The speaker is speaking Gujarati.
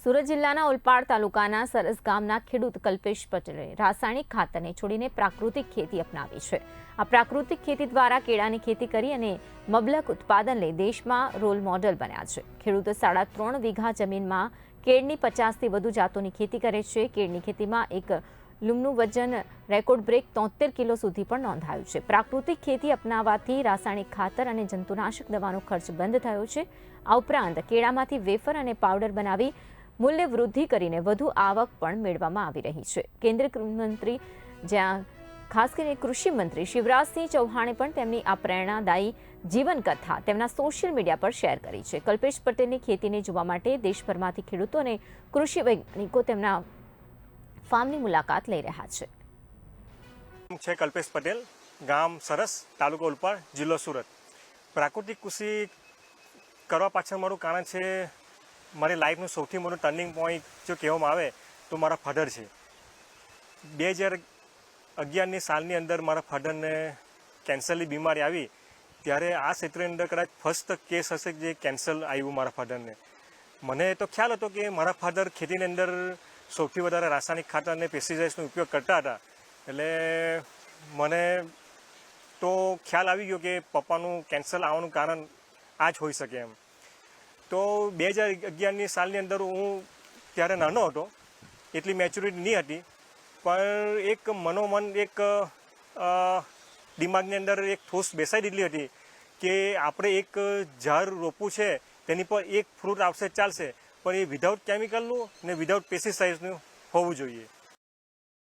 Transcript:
સુરત જિલ્લાના ઓલપાડ તાલુકાના સરસ ગામના ખેડૂત કલ્પેશ પટેલે રાસાયણિક ખાતરને છોડીને પ્રાકૃતિક ખેતી અપનાવી છે। આ પ્રાકૃતિક ખેતી દ્વારા કેળાની ખેતી કરી અને મબલક ઉત્પાદન લઈ દેશમાં રોલ મોડેલ બન્યા છે। ખેડૂતો 3.5 વીઘા જમીનમાં કેળની 50થી વધુ જાતોની ખેતી કરે છે। કેળની ખેતીમાં એક લૂમનું વજન રેકોર્ડ બ્રેક 73 કિલો સુધી પણ નોંધાયું છે। પ્રાકૃતિક ખેતી અપનાવવાથી રાસાયણિક ખાતર અને જંતુનાશક દવાનો ખર્ચ બંધ થયો છે। આ ઉપરાંત કેળામાંથી વેફર અને પાવડર બનાવી મૂલ્ય વૃદ્ધિ કરીને વધુ આવક પણ મેળવવામાં આવી રહી છે। કેન્દ્રીય મંત્રી જ્યાં ખાસ કરીને કૃષિ મંત્રી શિવરાજસિંહ ચૌહાણે પણ તેમની આ પ્રેરણાદાયી જીવનકથા તેમના સોશિયલ મીડિયા પર શેર કરી છે। કલ્પેશ પટેલની ખેતીને જોવા માટે દેશભરમાંથી ખેડૂતો અને કૃષિ વૈજ્ઞાનિકો તેમના ફાર્મની મુલાકાત લઈ રહ્યા છે। કલ્પેશ પટેલ, ગામ સરસ, તાલુકો ઓલપાડ, જિલ્લો સુરત। પ્રાકૃતિક કૃષિ કરવા પાછળ મારું કારણ છે, મારી લાઈફનું સૌથી મોટું ટર્નિંગ પોઈન્ટ જો કહેવામાં આવે તો મારા ફાધર છે। 2011ની સાલની અંદર મારા ફાધરને કેન્સરની બીમારી આવી, ત્યારે આ ક્ષેત્રની અંદર કદાચ ફર્સ્ટ કેસ હશે જે કેન્સર આવ્યું મારા ફાધરને। મને તો ખ્યાલ હતો કે મારા ફાધર ખેતીની અંદર સૌથી વધારે રાસાયણિક ખાતર અને પેસ્ટિસાઇડ્સનો ઉપયોગ કરતા હતા, એટલે મને તો ખ્યાલ આવી ગયો કે પપ્પાનું કેન્સર આવવાનું કારણ આ જ હોઈ શકે એમ। તો 2011ની સાલની અંદર હું ત્યારે નાનો હતો, એટલી મેચ્યોરિટી નહીં હતી, પણ એક મનોમન એક દિમાગની અંદર એક ઠોસ બેસાઈ દીધેલી હતી કે આપણે એક ઝાડ રોપવું છે, તેની પર એક ફ્રૂટ આવશે ચાલશે, પણ એ વિધાઉટ કેમિકલનું ને વિધાઉટ પેસ્ટિસાઇડ્સનું હોવું જોઈએ।